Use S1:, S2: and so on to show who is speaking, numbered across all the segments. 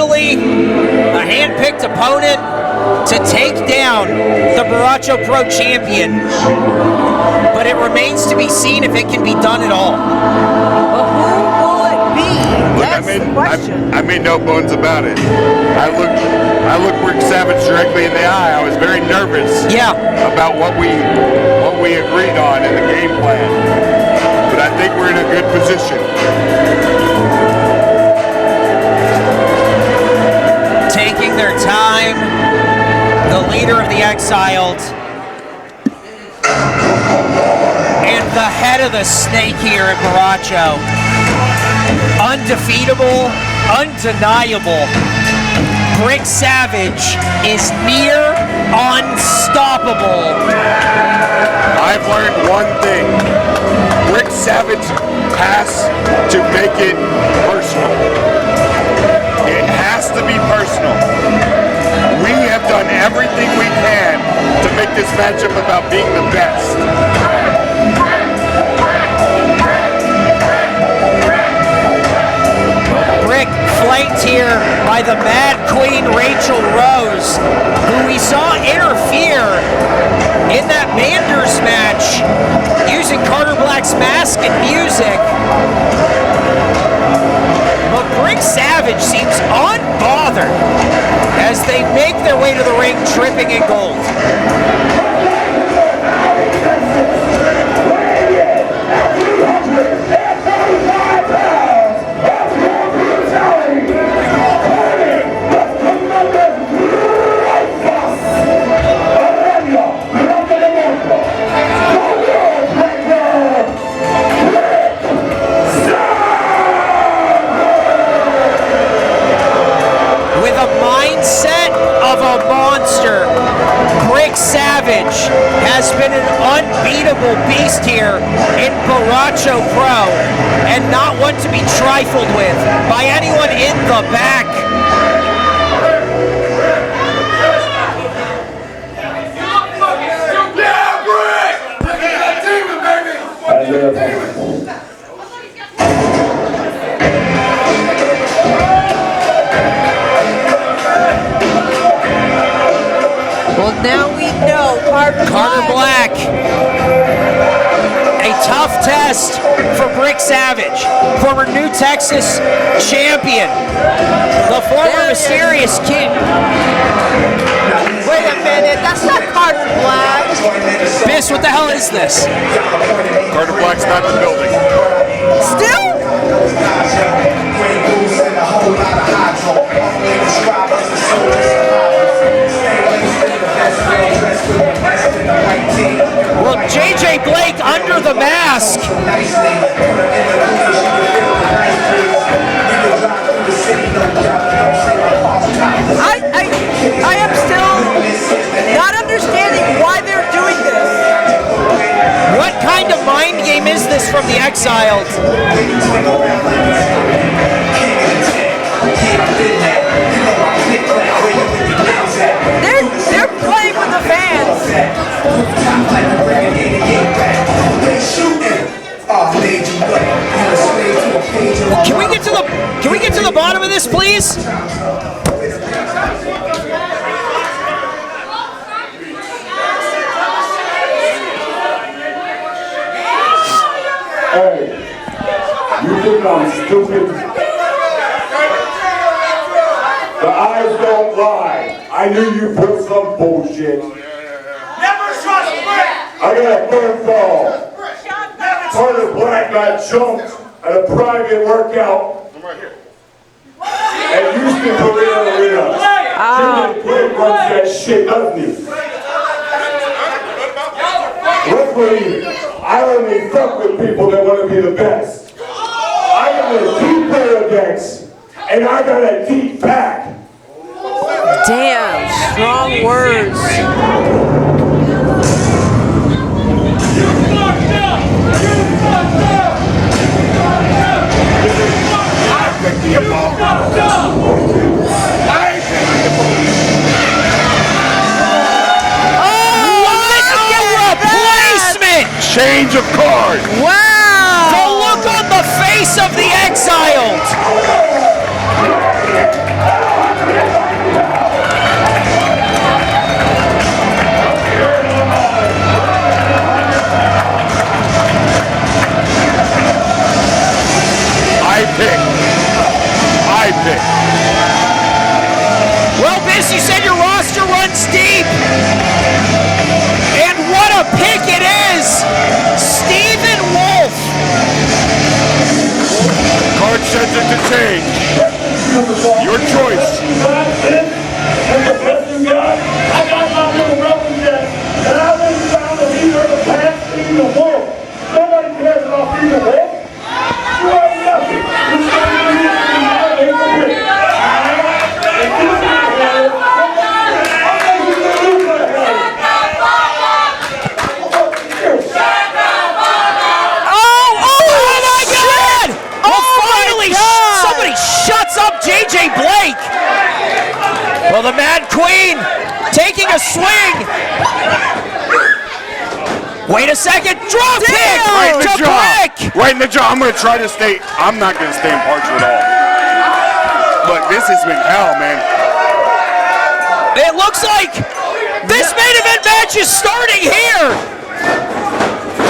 S1: finally a hand-picked opponent to take down the Borracho Pro Champion. But it remains to be seen if it can be done at all.
S2: But who will it be? That's the question.
S3: I made no bones about it. I looked Rick Savage directly in the eye. I was very nervous about what we agreed on in the game plan. But I think we're in a good position.
S1: Taking their time, the leader of the Exiled, and the head of the snake here at Borracho. Undefeatable, undeniable. Rick Savage is near unstoppable.
S3: I've learned one thing. Rick Savage has to make it personal. It has to be personal. We have done everything we can to make this matchup about being the best.
S1: Rick flanked here by the Mad Queen Rachel Rose, who we saw interfere in that Manders match using Carter Black's mask and music. But Rick Savage seems unbothered as they make their way to the ring dripping in gold. Savage has been an unbeatable beast here in Borracho Pro and not one to be trifled with by anyone in the back.
S2: Well, now we know
S1: Carter Black. A tough test for Rick Savage, former New Texas champion, the former Mysterious King.
S2: Wait a minute, that's not Carter Black.
S1: Biss, what the hell is this?
S3: Carter Black's not in the building.
S2: Still?
S1: Well, JJ Blake under the mask.
S2: I am still not understanding why they're doing this.
S1: What kind of mind game is this from the Exiled?
S2: They're playing with the fans.
S1: Can we get to the bottom of this, please?
S4: Hey, you think I'm stupid? The eyes don't lie. I knew you pulled some bullshit.
S5: Never trust Rick!
S4: I got a phone call. Carter Black got jumped at a private workout at Houston Arena. Jimmy Blake runs that shit, doesn't he? Luckily, I only fuck with people that want to be the best. I got a deep pair of decks, and I got a deep back.
S2: Damn, strong words.
S3: Change of card.
S1: Wow! The look on the face of the Exiled. digs deep. And what a pick it is. Stephen Wolf.
S3: Card subject to change. Your choice.
S4: I got my little weapon yet, and I went and found that he was the past Stephen Wolf. Nobody cares about Stephen Wolf. You are nothing. You can't do anything now, they can pick. And you can't have it. I'll make you the loser of it.
S1: Oh my God! Well, finally, somebody shuts up J.J. Blake. Well, the Mad Queen taking a swing. Wait a second, drop kick
S3: Right in the
S1: to
S3: jaw.
S1: Blake.
S3: Right in the jaw. I'm going to try to stay. I'm not going to stay impartial at all. Look, this has been hell, man.
S1: It looks like this main event match is starting here.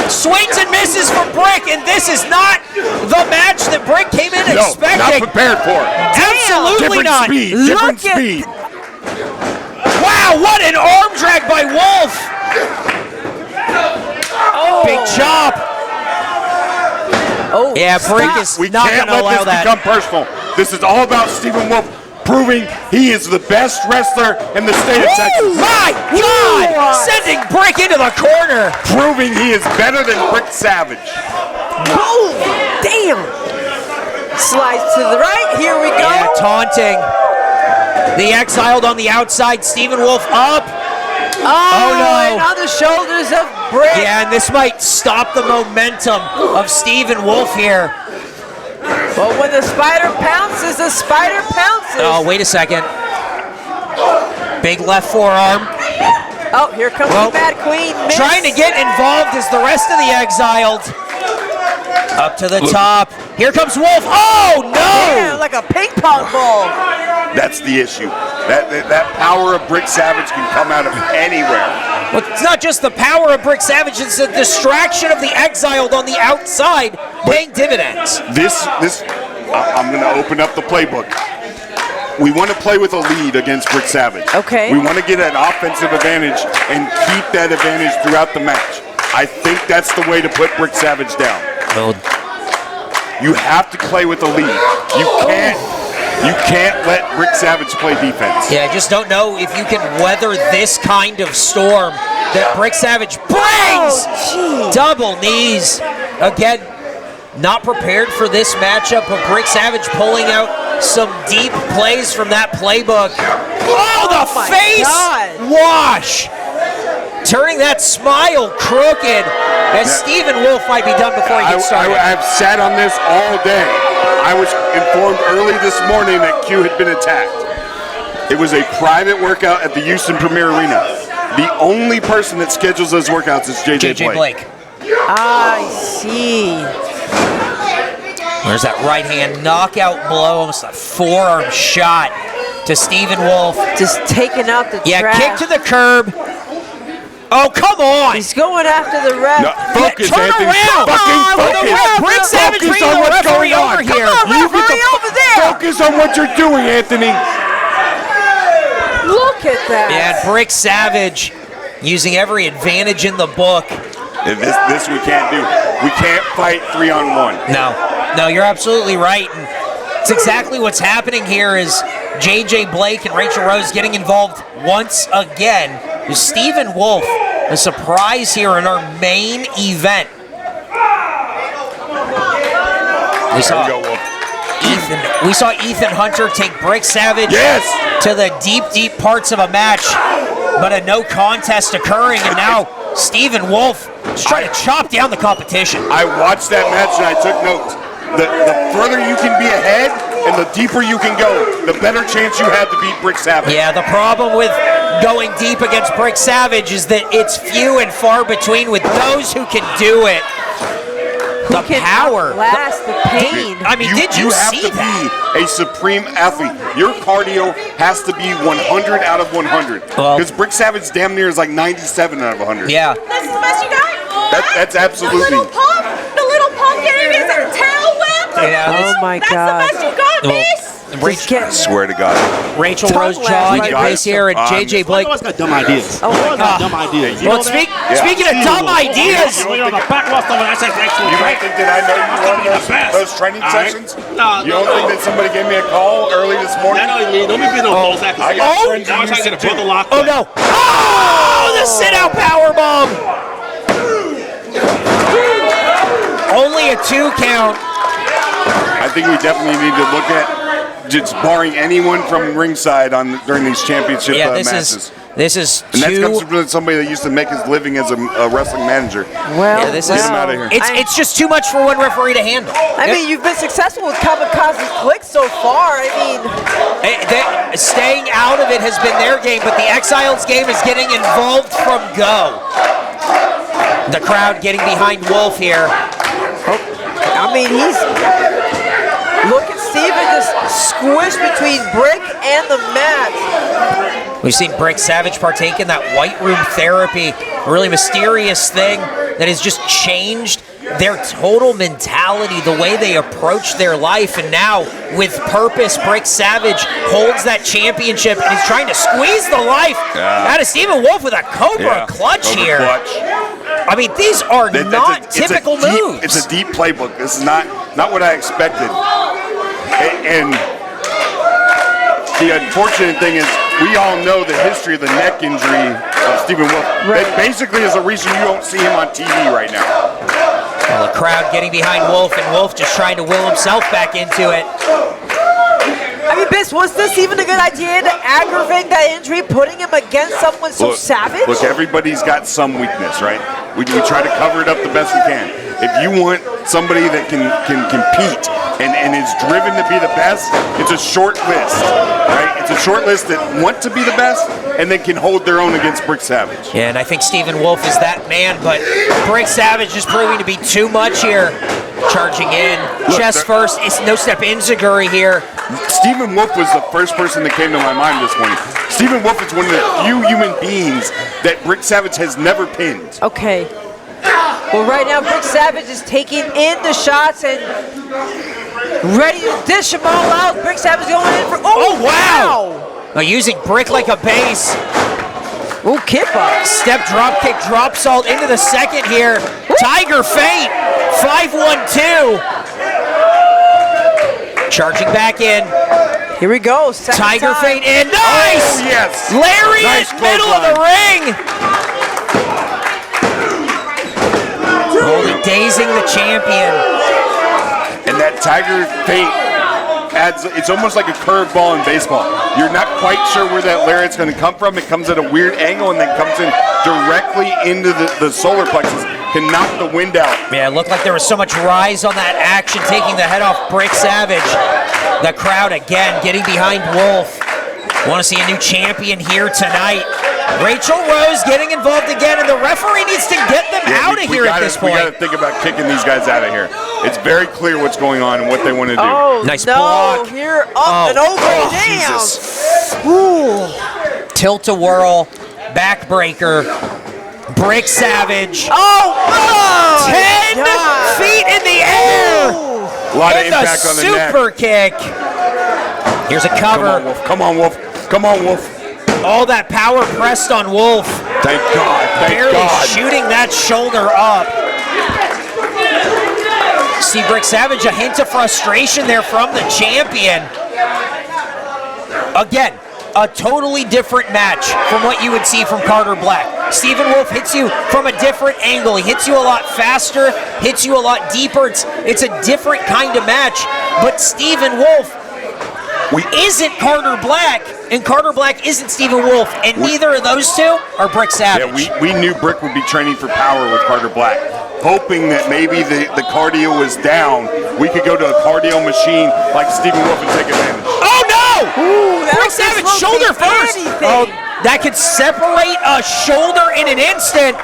S1: Swings and misses from Brick, and this is not the match that Brick came in
S3: No,
S1: expecting.
S3: not prepared for.
S1: Absolutely
S3: Different
S1: not.
S3: speed.
S2: Look
S3: Different
S2: at
S3: speed.
S1: Wow, what an arm drag by Wolf. Big chop.
S2: Oh,
S1: Yeah, Brick
S2: stop.
S1: is
S3: We
S1: not
S3: can't
S1: going to
S3: let
S1: allow
S3: this
S1: that.
S3: become personal. This is all about Stephen Wolf proving he is the best wrestler in the state of Texas.
S1: My God! Sending Brick into the corner.
S3: Proving he is better than Brick Savage.
S2: Boom! Damn! Slides to the right. Here we go.
S1: Yeah, taunting. The exiled on the outside. Stephen Wolf up.
S2: Oh,
S1: no.
S2: and on the shoulders of Brick.
S1: Yeah, and this might stop the momentum of Stephen Wolf here.
S2: But when the spider pounces, the spider pounces.
S1: Oh, wait a second. Big left forearm.
S2: Oh, here comes
S1: Well,
S2: the Mad Queen. Miss.
S1: Trying to get involved is the rest of the exiled. Up to the top. Here comes Wolf. Oh,
S2: Yeah,
S1: no!
S2: like a ping pong ball.
S3: That's the issue. That power of Brick Savage can come out of anywhere.
S1: Well, it's not just the power of Brick Savage, it's the distraction of the exiled on the outside paying dividends.
S3: I'm going to open up the playbook. We want to play with a lead against Brick Savage.
S2: Okay.
S3: We want to get an offensive advantage and keep that advantage throughout the match. I think that's the way to put Brick Savage down. You have to play with a lead. You can't let Brick Savage play defense.
S1: Yeah, I just don't know if you can weather this kind of storm that Brick Savage brings.
S2: Oh,
S1: Double knees. Again, not prepared for this matchup, but Brick Savage pulling out some deep plays from that playbook. Oh, the
S2: my
S1: face
S2: God.
S1: wash. Turning that smile crooked as Stephen Wolf might be done before he gets started.
S3: I've sat on this all day. I was informed early this morning that Q had been attacked. It was a private workout at the Houston Premier Arena. The only person that schedules those workouts is J.J. Blake.
S2: I see.
S1: There's that right hand knockout blow, almost a forearm shot to Stephen Wolf.
S2: Just taking out the
S1: Yeah,
S2: trash.
S1: kick to the curb. Oh, come on!
S2: He's going after the ref.
S3: No, focus,
S1: Turn
S3: Anthony.
S1: around!
S3: Fucking
S1: Oh,
S3: focus.
S1: the ref. Brick Savage
S3: Focus
S1: bringing
S3: on
S1: the
S3: what's
S1: referee
S3: going on.
S1: over here.
S2: Come on,
S3: You get
S2: referee
S3: the
S2: over there.
S3: Focus on what you're doing, Anthony.
S2: Look at that.
S1: Yeah, Brick Savage using every advantage in the book.
S3: This we can't do. We can't fight 3-on-1.
S1: No, you're absolutely right. And it's exactly what's happening here is J.J. Blake and Rachel Rose getting involved once again. With Stephen Wolf, a surprise here in our main event. We saw Ethan Hunter take Brick Savage to the deep parts of a match, but a no contest occurring, and now Stephen Wolf is trying to chop down the competition.
S3: I watched that match and I took notes. The further you can be ahead and the deeper you can go, the better chance you have to beat Brick Savage.
S1: Yeah, the problem with going deep against Brick Savage is that it's few and far between with those who can do it. The power.
S2: Outlast the pain.
S1: I mean, did you
S3: have
S1: see
S3: to
S1: that?
S3: be a supreme athlete. Your cardio has to be 100 out of 100.
S1: Well-
S3: Because Brick Savage damn near is like 97 out of 100.
S1: Yeah.
S6: That's the best you got?
S3: That's absolutely.
S6: The little pump getting his tail whip?
S1: Yeah,
S2: Oh my
S6: That's
S2: God.
S6: the best you got, miss?
S3: I swear to God.
S1: Rachel
S2: Tongue
S1: Rose
S2: lash
S1: jawing
S2: like
S1: at base here, and JJ Blake.
S5: Everyone's got dumb ideas.
S2: Oh my God.
S5: Dumb ideas.
S1: Well, speaking of dumb ideas,
S5: When you're on the back wall, someone that's actually
S3: You don't
S5: great.
S3: think that I know you run those training
S5: All right.
S3: sessions?
S5: No,
S3: You don't think that somebody gave me a call early this morning?
S5: I know you mean. Don't be being no balls after
S3: I got
S5: that.
S3: friends
S5: I was
S3: who
S5: trying to
S3: use
S5: get a brother locked
S1: oh
S5: up.
S1: no! Oh, the sit-out powerbomb! Only a 2 count.
S3: I think we definitely need to look at just barring anyone from ringside during these championship
S1: Yeah,
S3: matches.
S1: this is
S3: And that comes
S1: too.
S3: from somebody that used to make his living as a wrestling manager.
S2: Well,
S1: Yeah, this
S3: Get
S1: is.
S3: him out of here.
S1: It's just too much for one referee to handle.
S2: I mean, you've been successful with Kamikaze Click so far. I mean,
S1: Staying out of it has been their game, but the Exiles game is getting involved from go. The crowd getting behind Wolf here.
S2: I mean, look at Steven just squished between Brick and the mat.
S1: We've seen Brick Savage partake in that white room therapy, a really mysterious thing that has just changed their total mentality, the way they approach their life. And now, with purpose, Brick Savage holds that championship and he's trying to squeeze the life out of Stephen Wolf with a Cobra clutch
S3: Cobra
S1: here.
S3: clutch.
S1: I mean, these are not typical moves.
S3: It's a deep playbook. This is not what I expected. And the unfortunate thing is, we all know the history of the neck injury of Stephen Wolf.
S2: Right.
S3: That basically is the reason you don't see him on TV right now.
S1: Well, the crowd getting behind Wolf, and Wolf just trying to will himself back into it.
S2: I mean, Biss, was this even a good idea to aggravate that injury, putting him against someone so savage?
S3: Look, everybody's got some weakness, right? We try to cover it up the best we can. If you want somebody that can compete and is driven to be the best, it's a short list, right? It's a short list that want to be the best and then can hold their own against Brick Savage.
S1: Yeah, and I think Stephen Wolf is that man, but Brick Savage is proving to be too much here. Charging in, chest first, it's no-step enziguri here.
S3: Stephen Wolf was the first person that came to my mind this morning. Stephen Wolf is one of the few human beings that Brick Savage has never pinned.
S2: Okay. Well, right now, Brick Savage is taking in the shots and ready to dish them all out. Brick Savage going in for...
S1: Oh, wow! Using Brick like a base.
S2: Ooh, kip up.
S1: Step drop kick, drop salt into the second here. Tiger feint, 5-1-2. Charging back in.
S2: Here we go. Second
S1: Tiger
S2: time.
S1: feint in. Nice!
S3: Oh, yes.
S1: Lariat,
S3: Nice
S1: middle of the ring. Holy dazing the champion.
S3: And that Tiger feint adds, it's almost like a curveball in baseball. You're not quite sure where that lariat's going to come from. It comes at a weird angle and then comes in directly into the solar plexus. Can knock the wind out.
S1: Yeah, it looked like there was so much rise on that action, taking the head off Brick Savage. The crowd again getting behind Wolf. Want to see a new champion here tonight. Rachel Rose getting involved again, and the referee needs to get them out of here at this point.
S3: We got to think about kicking these guys out of here. It's very clear what's going on and what they want to do.
S2: Oh,
S1: Nice
S2: no.
S1: block.
S2: Here, up and over. Damn.
S3: Jesus.
S2: Ooh.
S1: Tilt-a-whirl, backbreaker, Brick Savage.
S2: Oh,
S1: 10
S2: God.
S1: feet in the air.
S3: A lot of
S1: And
S3: impact on the neck.
S1: super kick. Here's a cover.
S3: Come on, Wolf. Come on, Wolf.
S1: All that power pressed on Wolf.
S3: Thank God. Thank
S1: Barely
S3: God.
S1: shooting that shoulder up. See Brick Savage, a hint of frustration there from the champion. Again, a totally different match from what you would see from Carter Black. Stephen Wolf hits you from a different angle. He hits you a lot faster, hits you a lot deeper. It's a different kind of match. But Stephen Wolf isn't Carter Black, and Carter Black isn't Stephen Wolf, and neither of those two are Brick Savage.
S3: Yeah, we knew Brick would be training for power with Carter Black, hoping that maybe the cardio was down. We could go to a cardio machine like Stephen Wolf and take advantage.
S1: Oh no!
S2: Ooh, that
S1: Brick
S2: was
S1: Savage
S2: just
S1: shoulder
S2: rotating
S1: first.
S2: anything.
S1: Oh, that could separate a shoulder in an instant.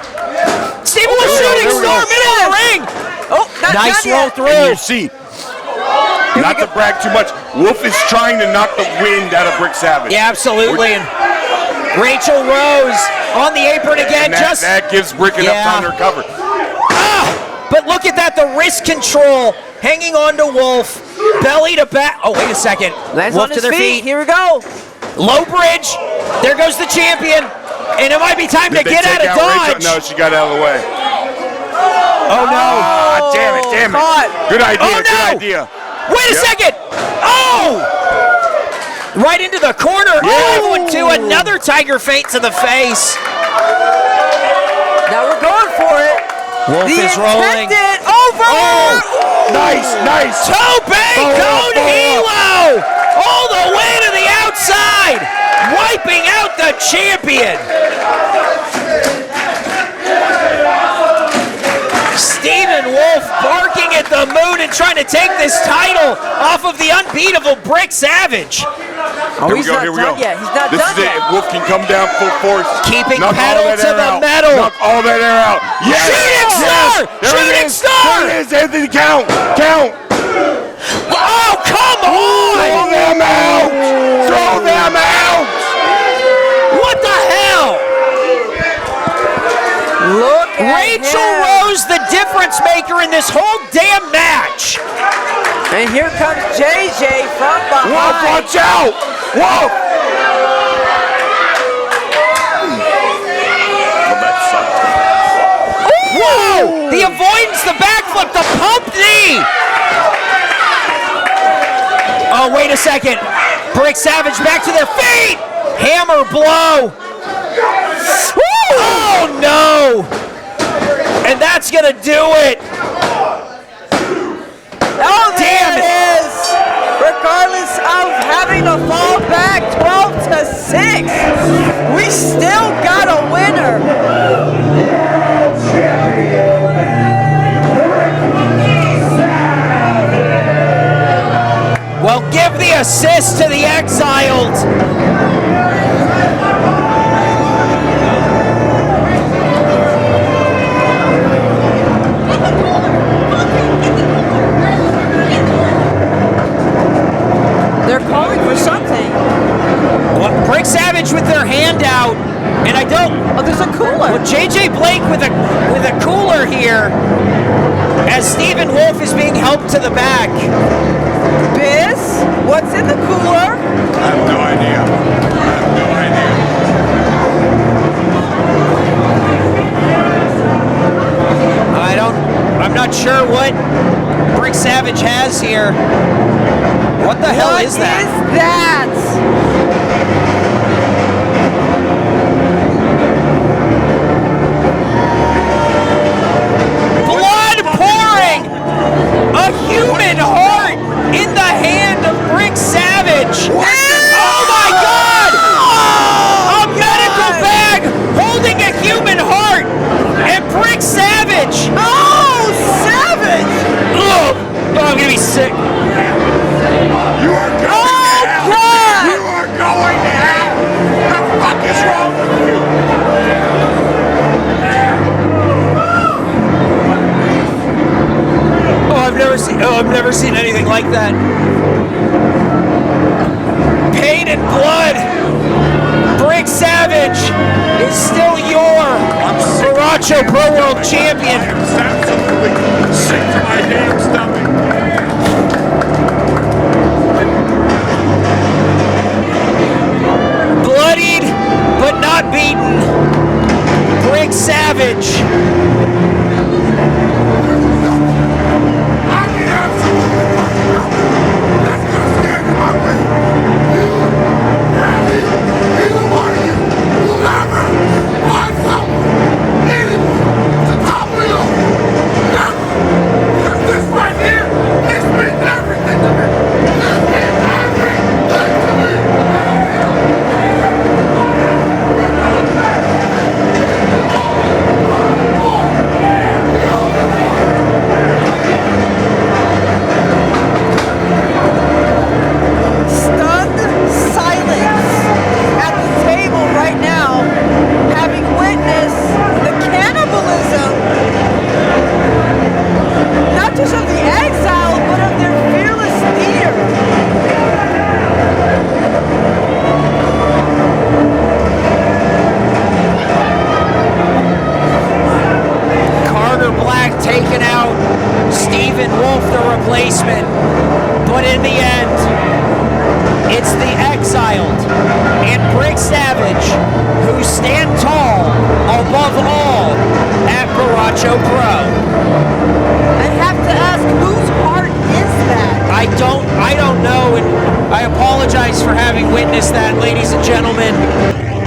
S1: Stephen Wolf shooting star, middle of the ring.
S2: Oh, not
S1: Nice
S2: done
S1: roll
S2: yet.
S1: through.
S3: And you see, not to brag too much, Wolf is trying to knock the wind out of Brick Savage.
S1: Yeah, absolutely. And Rachel Rose on the apron again.
S3: And that gives Brick enough time to recover.
S1: But look at that, the wrist control hanging on to Wolf. belly to back. Oh, wait a second.
S2: Lands
S1: Wolf
S2: on
S1: to
S2: his
S1: their feet.
S2: Here we go.
S1: Low bridge. There goes the champion. And it might be time to
S3: Did they
S1: get out
S3: take
S1: of
S3: Rachel?
S1: dodge.
S3: No, she got out of the way.
S1: Oh, no.
S3: Ah, damn it.
S2: Caught.
S3: Good idea,
S1: Oh, no.
S3: good idea.
S1: Wait a
S3: Yep.
S1: second. Oh! Right into the corner. Oh, and to another tiger feint to the face.
S2: Now we're going for it.
S1: Wolf
S2: The
S1: is rolling.
S2: intended over.
S3: Oh, nice.
S1: Tope
S3: Follow
S1: Cone
S3: up.
S1: Hilo all the way to the outside, wiping out the champion. Stephen Wolf barking at the moon and trying to take this title off of the unbeatable Brick Savage.
S2: Oh, he's not done yet. He's not
S3: This
S2: done
S3: is it.
S2: yet.
S3: If Wolf can come down full force.
S1: Keeping
S3: knock
S1: pedal
S3: all that
S1: to
S3: air
S1: the
S3: out.
S1: metal.
S3: Knock all that air out. Yes.
S1: Shooting star!
S3: There it
S1: Shooting
S3: is.
S1: star!
S3: There it is. Anthony, count.
S1: Oh, come on!
S3: Throw them out. Throw them out.
S1: What the hell?
S2: Look at
S1: Rachel
S2: him.
S1: Rose, the difference maker in this whole damn match.
S2: And here comes JJ from behind.
S3: Wolf, watch out. Wolf.
S1: Whoa! The avoidance, the backflip, the pump knee. Oh, wait a second. Brick Savage back to their feet. Hammer blow. Oh, no. And that's going to do it.
S2: Oh,
S1: Damn
S2: there it is. Regardless of having to fall back 12-6, we still got a winner.
S1: Well, give the assist to the exiled.
S2: They're calling for something.
S1: Well, Brick Savage with their hand out, and I don't.
S2: Oh, there's a cooler.
S1: Well, JJ Blake with a cooler here, as Stephen Wolf is being helped to the back.
S2: Biz, what's in the cooler?
S3: I have no idea.
S1: I'm not sure what Brick Savage has here. What the hell is that?
S2: What is that?
S1: Blood pouring! A human heart in the hand of Brick Savage! Oh my God! A medical bag holding a human heart! And Brick Savage!
S2: Oh, Savage!
S1: Ugh. Oh, I'm gonna be sick.
S3: You are going
S2: Oh,
S3: to hell.
S2: God!
S3: You are going to hell. What the fuck is wrong with you?
S1: I've never seen anything like that. Pain and blood. Brick Savage is still your Borracho Pro World Champion.
S3: I am absolutely sick to my damn stomach.
S1: Bloodied, but not beaten. Brick Savage.
S3: I'm the absolute that's gonna stand in my way. Either one of you will never find someone, anyone, to top me over. Never. Because this right here, this means everything to me. This means everything to me.
S1: I don't know, and I apologize for having witnessed that, ladies and gentlemen.